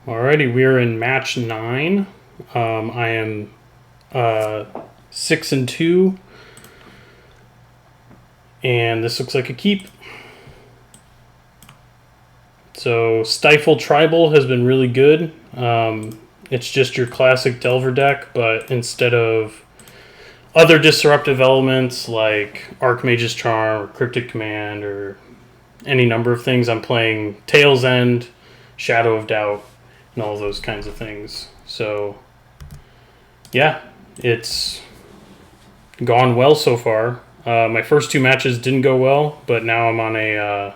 Alrighty, we are in match 9. I am 6-2, and this looks like a keep. So Stifle Tribal has been really good. It's just your classic Delver deck, but instead of other disruptive elements like Archmage's Charm or Cryptic Command or any number of things, I'm playing Tail's End, Shadow of Doubt, and all those kinds of things. So, yeah, it's gone well so far. My first 2 matches didn't go well, but now I'm on a,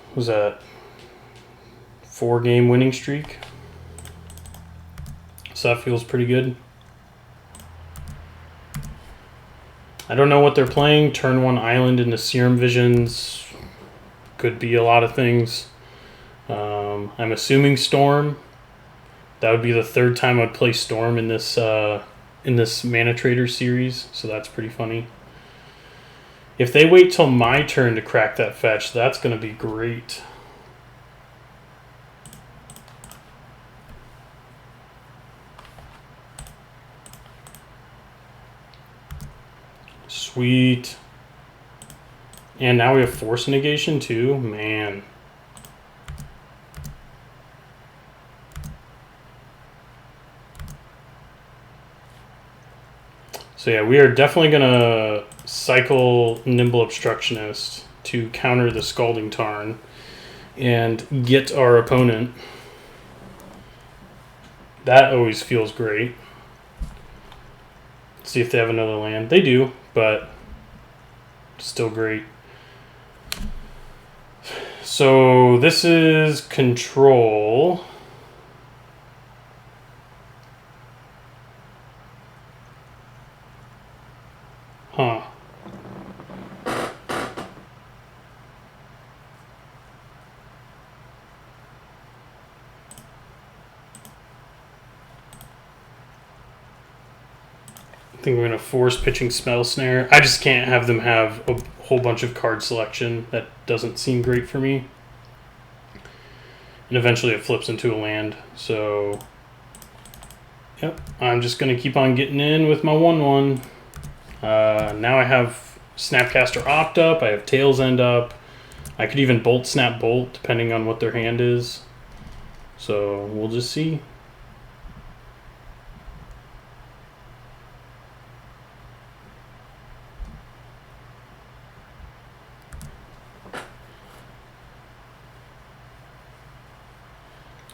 what was that, 4-game winning streak. So that feels pretty good. I don't know what they're playing. Turn 1 Island into Serum Visions. Could be a lot of things. I'm assuming Storm. That would be the 3rd time I'd play Storm in this Mana Trader series, so that's pretty funny. If they wait till my turn to crack that fetch, that's going to be great. Sweet. And now we have Force Negation too. Man. So yeah, we are definitely going to cycle Nimble Obstructionist to counter the Scalding Tarn and get our opponent. That always feels great. Let's see if they have another land. They do, but still great. So this is control. Huh. I think we're going to force pitching Spell Snare. I just can't have them have a whole bunch of card selection. That doesn't seem great for me. And eventually it flips into a land. So, yep, I'm just going to keep on getting in with my 1/1. Now I have Snapcaster Opt up. I have Tail's End up. I could even Bolt Snap Bolt depending on what their hand is. So we'll just see.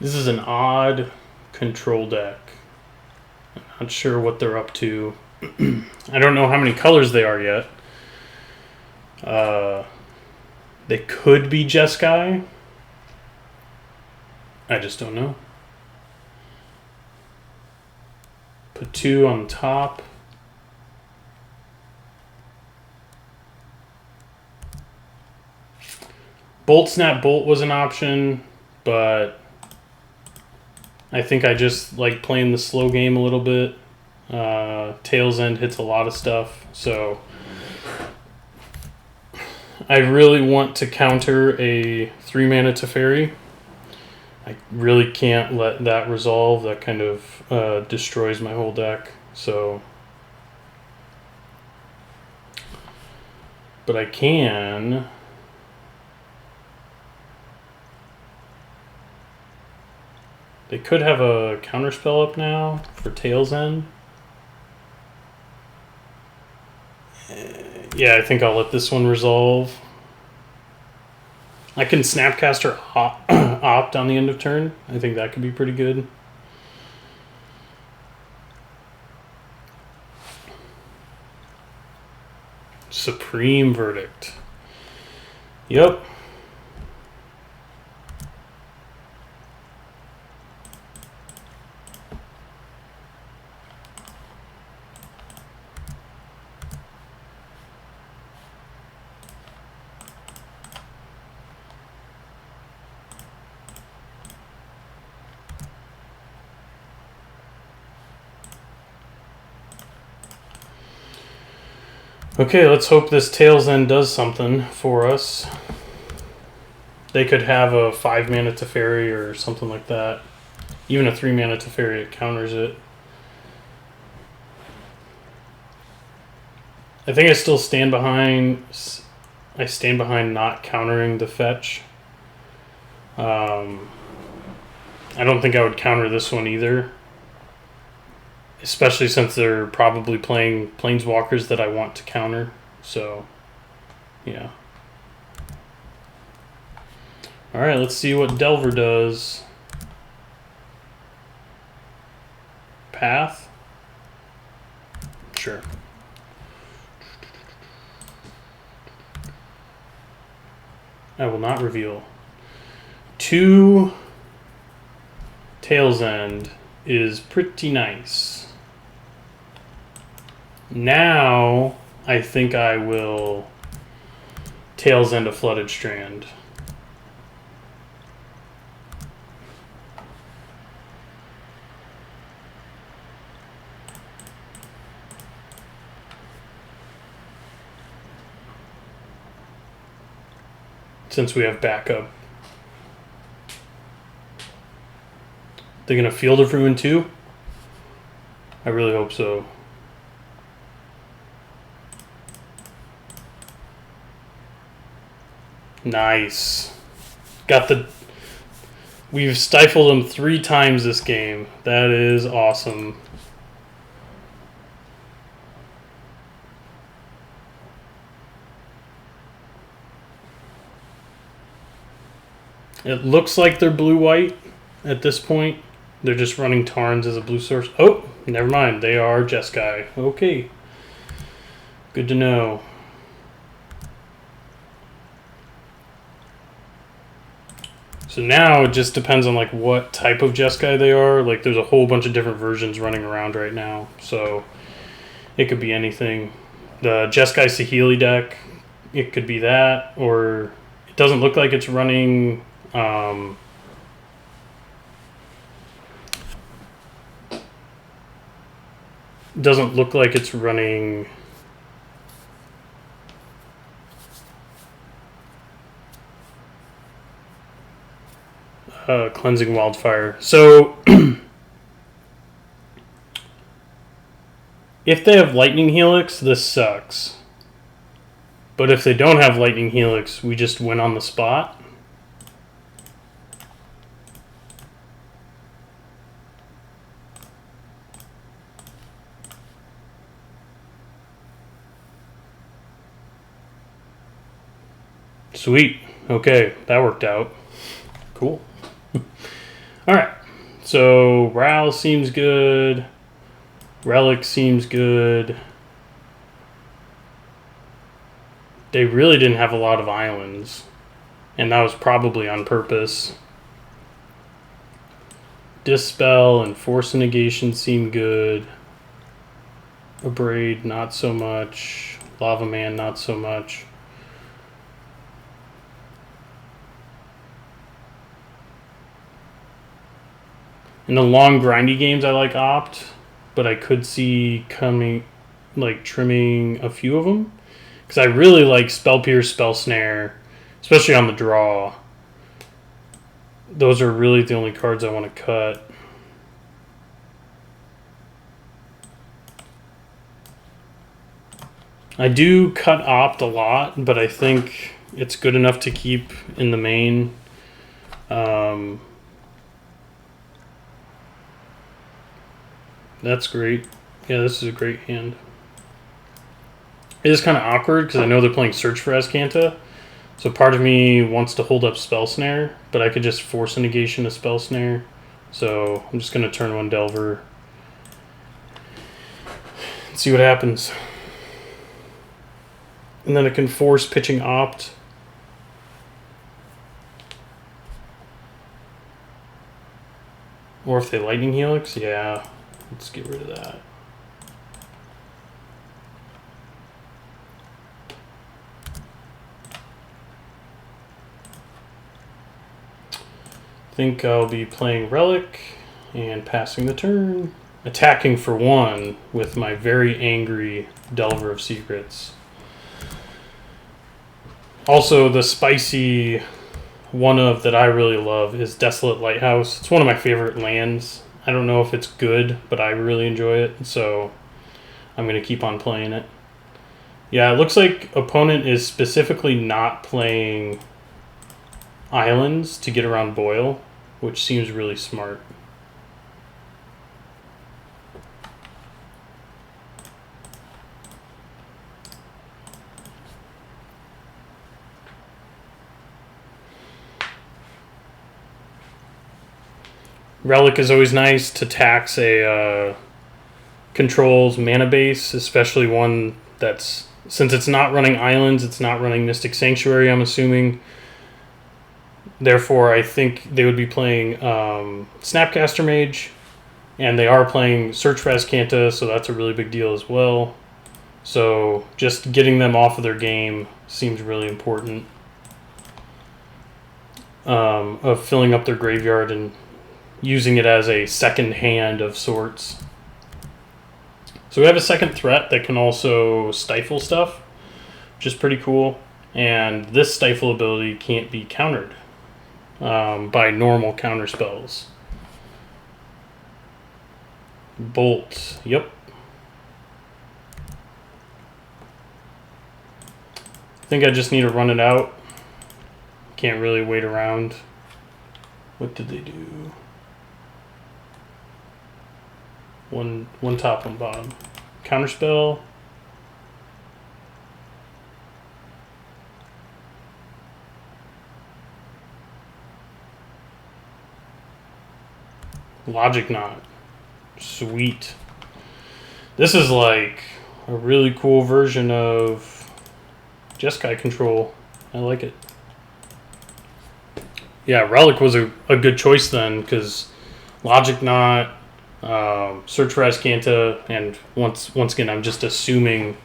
This is an odd control deck. I'm not sure what they're up to. I don't know how many colors they are yet. They could be Jeskai. I just don't know. Put 2 on top. Bolt Snap Bolt was an option, but I think I just like playing the slow game a little bit. Tail's End hits a lot of stuff, so I really want to counter a 3-mana Teferi. I really can't let that resolve. That kind of destroys my whole deck. So, but I can. They could have a counterspell up now for Tail's End. Yeah, I think I'll let this one resolve. I can Snapcaster Opt on the end of turn. I think that could be pretty good. Supreme Verdict. Yep. Okay, let's hope this Tail's End does something for us. They could have a 5-mana Teferi or something like that. Even a 3-mana Teferi, it counters it. I think I still stand behind... I stand behind not countering the fetch. I don't think I would counter this one either. Especially since they're probably playing Planeswalkers that I want to counter. So, yeah. Alright, let's see what Delver does. Path? Sure. I will not reveal. 2 Tail's End is pretty nice. Now, I think I will Tail's End a Flooded Strand. Since we have backup. They're going to Field of Ruin too? I really hope so. Nice. Got the... We've stifled them 3 times this game. That is awesome. It looks like they're blue-white at this point. They're just running Tarns as a blue source. Oh, never mind. They are Jeskai. Okay. Good to know. So now it just depends on like what type of Jeskai they are. Like there's a whole bunch of different versions running around right now. So it could be anything. The Jeskai Saheeli deck, it could be that. Or it doesn't look like it's running... doesn't look like it's running Cleansing Wildfire. So if they have Lightning Helix, this sucks. But if they don't have Lightning Helix, we just win on the spot. Sweet. Okay, that worked out. Cool. Alright. So, Ral seems good. Relic seems good. They really didn't have a lot of islands. And that was probably on purpose. Dispel and Force Negation seem good. Abrade, not so much. Lava Man, not so much. In the long grindy games, I like Opt, but I could see trimming a few of them. Because I really like Spell Pierce, Spell Snare, especially on the draw. Those are really the only cards I want to cut. I do cut Opt a lot, but I think it's good enough to keep in the main. That's great. Yeah, this is a great hand. It is kind of awkward because I know they're playing Search for Azcanta. So part of me wants to hold up Spell Snare, but I could just force a negation to Spell Snare. So I'm just going to turn 1 Delver. And see what happens. And then I can force pitching Opt. Or if they Lightning Helix, yeah. Let's get rid of that. I think I'll be playing Relic and passing the turn. Attacking for 1 with my very angry Delver of Secrets. Also, the spicy one of that I really love is Desolate Lighthouse. It's one of my favorite lands. I don't know if it's good, but I really enjoy it, so I'm going to keep on playing it. Yeah, it looks like opponent is specifically not playing islands to get around Boil, which seems really smart. Relic is always nice to tax a controls mana base, especially one that's, since it's not running islands, it's not running Mystic Sanctuary, I'm assuming. Therefore, I think they would be playing Snapcaster Mage, and they are playing Search for Azcanta, so that's a really big deal as well. So just getting them off of their game seems really important. Of filling up their graveyard and using it as a second hand of sorts. So we have a second threat that can also stifle stuff, which is pretty cool. And this stifle ability can't be countered by normal counter spells. Bolt, yep. I think I just need to run it out. Can't really wait around. What did they do? One top, one bottom. Counterspell. Logic Knot. Sweet. This is like a really cool version of Jeskai control. I like it. Yeah, Relic was a good choice then, because Logic Knot, Search for Azcanta, and once again, I'm just assuming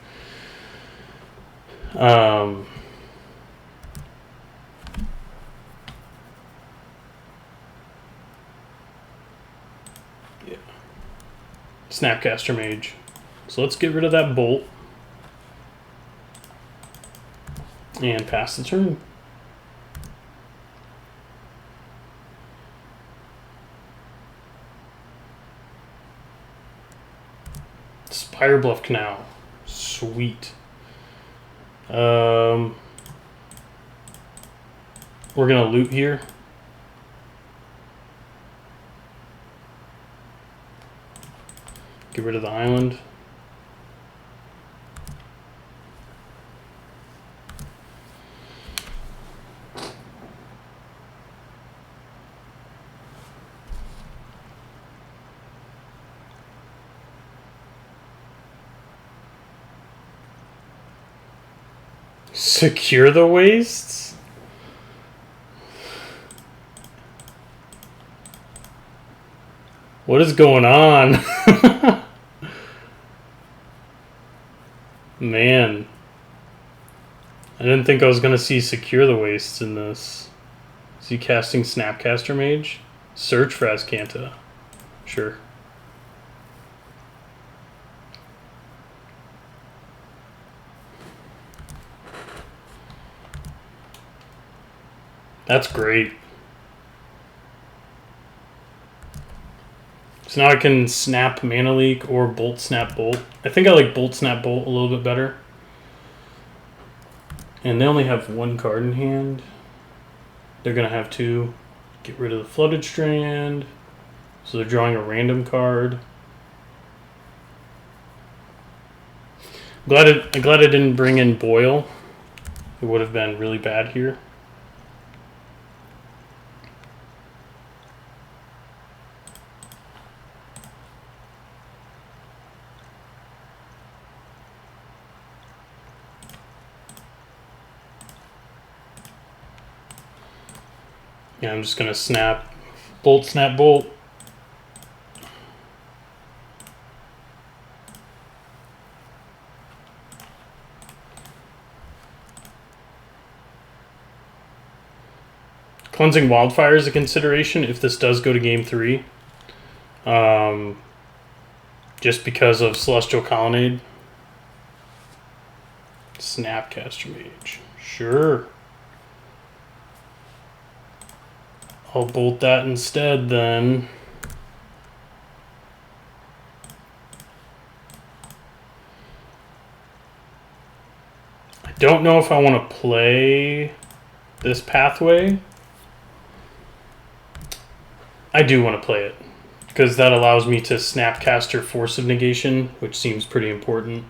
yeah. Snapcaster Mage. So let's get rid of that Bolt and pass the turn. Spire Bluff Canal. Sweet. We're going to loot here. Get rid of the island. Secure the wastes? What is going on? Man. I didn't think I was going to see Secure the Wastes in this. Is he casting Snapcaster Mage? Search for Azcanta. Sure. That's great. So now I can snap Mana Leak or Bolt Snap Bolt. I think I like Bolt Snap Bolt a little bit better. And they only have one card in hand. They're going to have two. Get rid of the Flooded Strand. So they're drawing a random card. I'm glad I didn't bring in Boil. It would have been really bad here. Yeah, I'm just going to snap bolt. Cleansing Wildfire is a consideration if this does go to game 3. Just because of Celestial Colonnade. Snapcaster Mage. Sure. I'll bolt that instead then. I don't know if I want to play this pathway. I do want to play it, because that allows me to Snapcaster Force of Negation, which seems pretty important.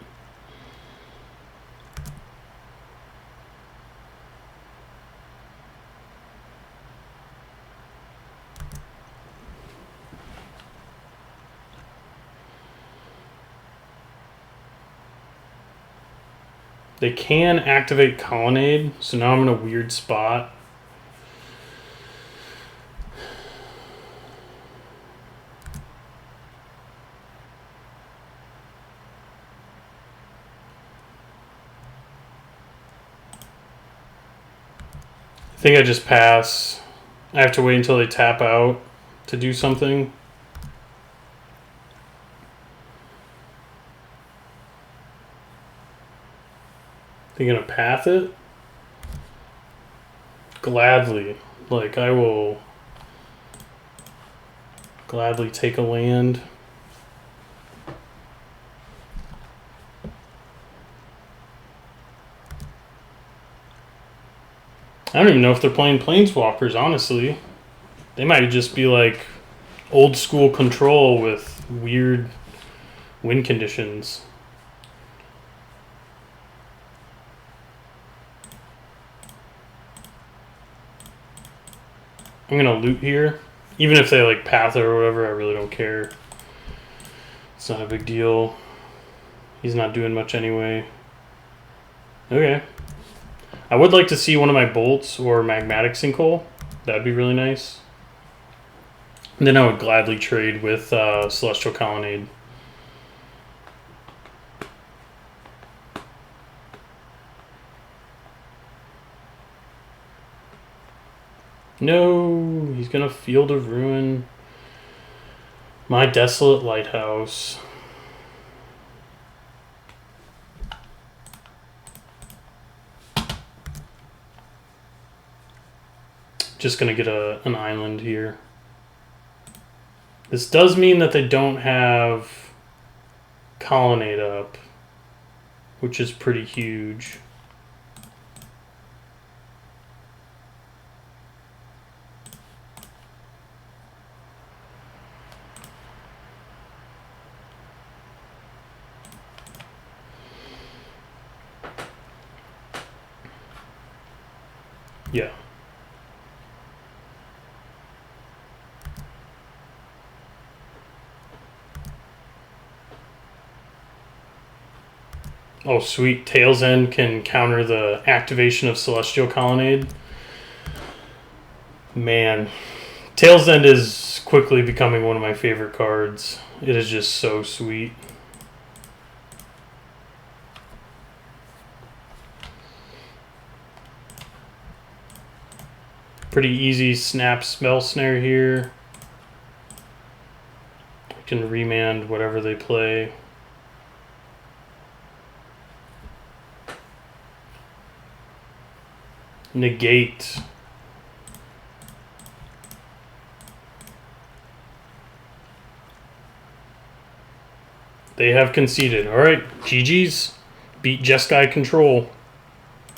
They can activate Colonnade, so now I'm in a weird spot. I think I just pass. I have to wait until they tap out to do something. They're gonna path it? Gladly. Like, I will gladly take a land. I don't even know if they're playing Planeswalkers, honestly. They might just be like old school control with weird win conditions. I'm gonna loot here. Even if they like path it or whatever, I really don't care. It's not a big deal. He's not doing much anyway. Okay. I would like to see one of my bolts or magmatic sinkhole. That'd be really nice. And then I would gladly trade with Celestial Colonnade. No, he's gonna Field of Ruin my Desolate Lighthouse. Just gonna get an island here. This does mean that they don't have Colonnade up, which is pretty huge. Yeah. Oh, sweet. Tail's End can counter the activation of Celestial Colonnade. Man. Tail's End is quickly becoming one of my favorite cards. It is just so sweet. Pretty easy snap spell snare here. I can remand whatever they play. Negate. They have conceded. Alright, GG's. Beat Jeskai Control.